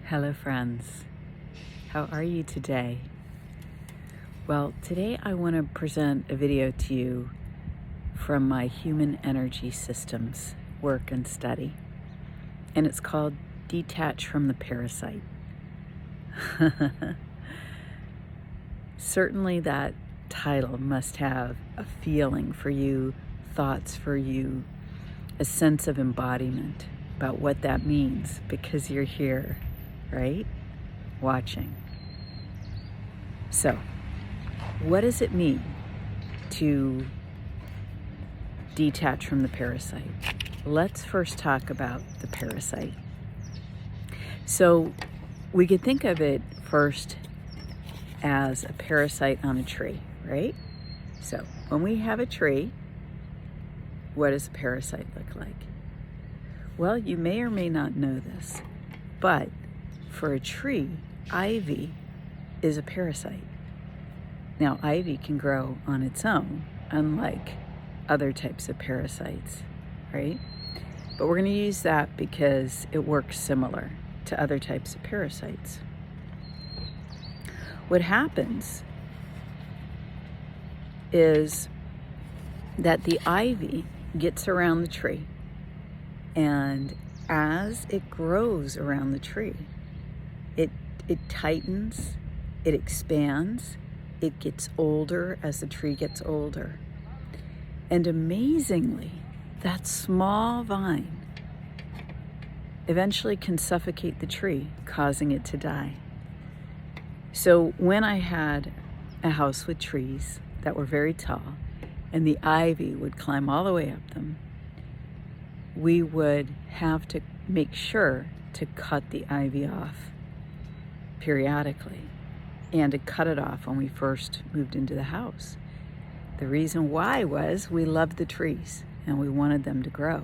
Hello friends, how are you today? Well, today I want to present a video to you from my human energy systems work and study, and it's called Detach from the Parasite. Certainly that title must have a feeling for you, thoughts for you, a sense of embodiment about what that means because you're here, right? Watching. So, what does it mean to detach from the parasite? Let's first talk about the parasite. So, we could think of it first as a parasite on a tree, right? So, when we have a tree, what does a parasite look like? Well, you may or may not know this, but for a tree, ivy is a parasite. Now, ivy can grow on its own, unlike other types of parasites, right? But we're going to use that because it works similar to other types of parasites. What happens is that the ivy gets around the tree, and as it grows around the tree, it tightens, it expands, it gets older as the tree gets older. And amazingly, that small vine eventually can suffocate the tree, causing it to die. So when I had a house with trees that were very tall and the ivy would climb all the way up them, we would have to make sure to cut the ivy off periodically, and to cut it off when we first moved into the house. The reason why was we loved the trees and we wanted them to grow.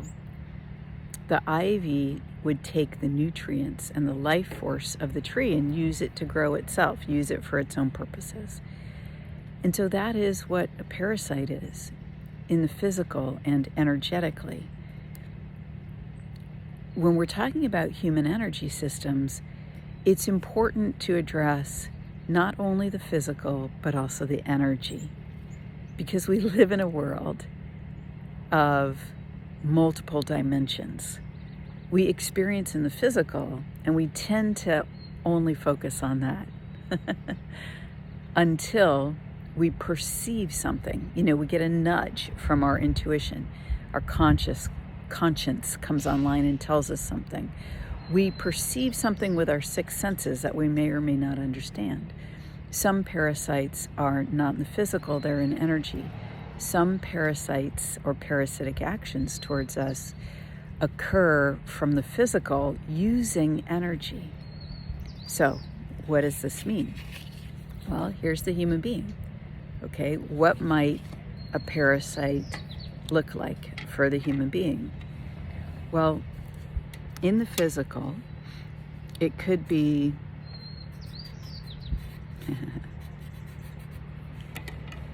The ivy would take the nutrients and the life force of the tree and use it to grow itself, use it for its own purposes. And so that is what a parasite is in the physical and energetically. When we're talking about human energy systems, it's important to address not only the physical, but also the energy, because we live in a world of multiple dimensions. We experience in the physical, and we tend to only focus on that until we perceive something. We get a nudge from our intuition. Our conscience comes online and tells us something. We perceive something with our six senses that we may or may not understand. Some parasites are not in the physical, they're in energy. Some parasites or parasitic actions towards us occur from the physical using energy. So, what does this mean? Well, here's the human being. Okay, what might a parasite look like for the human being? Well, in the physical, it could be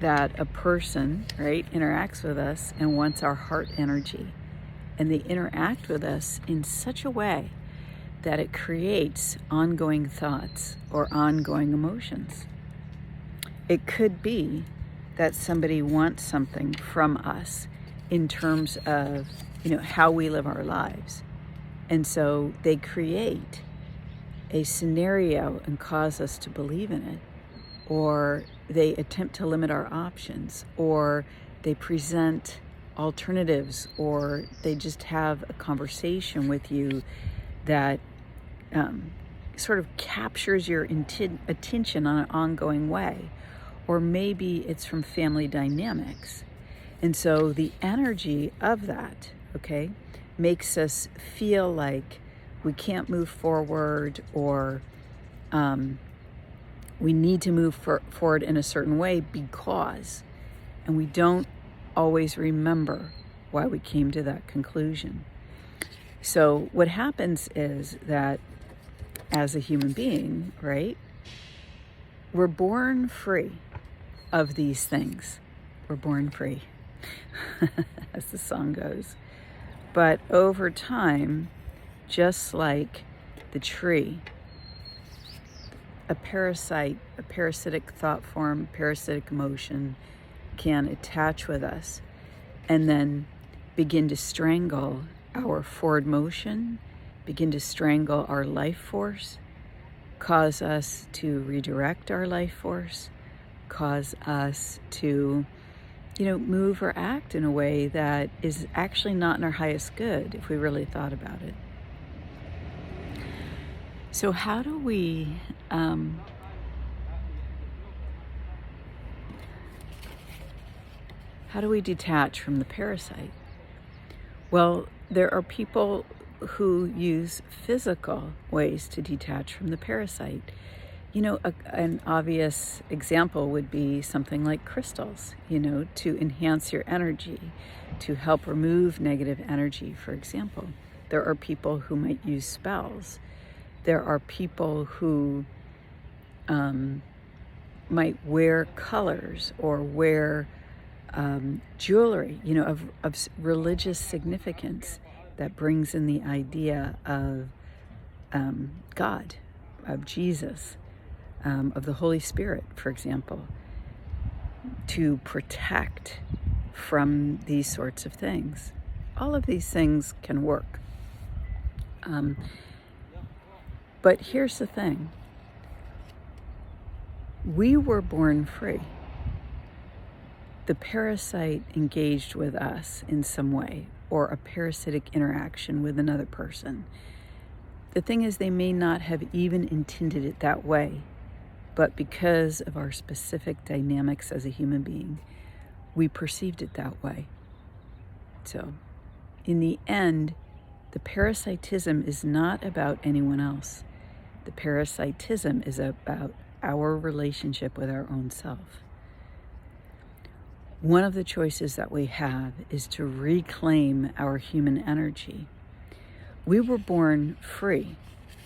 that a person, right, interacts with us and wants our heart energy. And they interact with us in such a way that it creates ongoing thoughts or ongoing emotions. It could be that somebody wants something from us in terms of, how we live our lives. And so they create a scenario and cause us to believe in it, or they attempt to limit our options, or they present alternatives, or they just have a conversation with you that sort of captures your attention on an ongoing way. Or maybe it's from family dynamics. And so the energy of that, okay, makes us feel like we can't move forward, or we need to move forward in a certain way because, and we don't always remember why we came to that conclusion. So what happens is that as a human being, right, we're born free of these things. We're born free, as the song goes. But over time, just like the tree, a parasite, a parasitic thought form, parasitic emotion can attach with us and then begin to strangle our forward motion, begin to strangle our life force, cause us to redirect our life force, cause us to, move or act in a way that is actually not in our highest good if we really thought about it. So how do we detach from the parasite? Well, there are people who use physical ways to detach from the parasite. An obvious example would be something like crystals, to enhance your energy, to help remove negative energy, for example. There are people who might use spells. There are people who might wear colors or wear jewelry, of religious significance that brings in the idea of God, of Jesus, of the Holy Spirit, for example, to protect from these sorts of things. All of these things can work. But here's the thing. We were born free. The parasite engaged with us in some way, or a parasitic interaction with another person. The thing is, they may not have even intended it that way, but because of our specific dynamics as a human being, we perceived it that way. So, in the end, the parasitism is not about anyone else. The parasitism is about our relationship with our own self. One of the choices that we have is to reclaim our human energy. We were born free,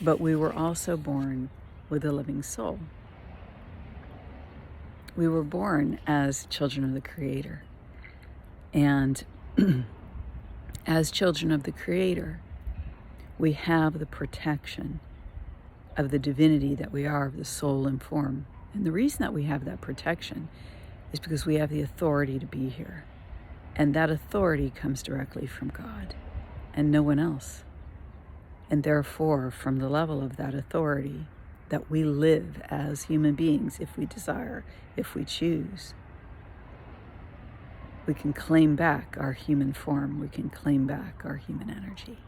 but we were also born with a living soul. We were born as children of the Creator. And as children of the Creator, we have the protection of the divinity that we are, of the soul and form. And the reason that we have that protection is because we have the authority to be here. And that authority comes directly from God and no one else. And therefore, from the level of that authority, that we live as human beings, if we desire, if we choose, we can claim back our human form. We can claim back our human energy.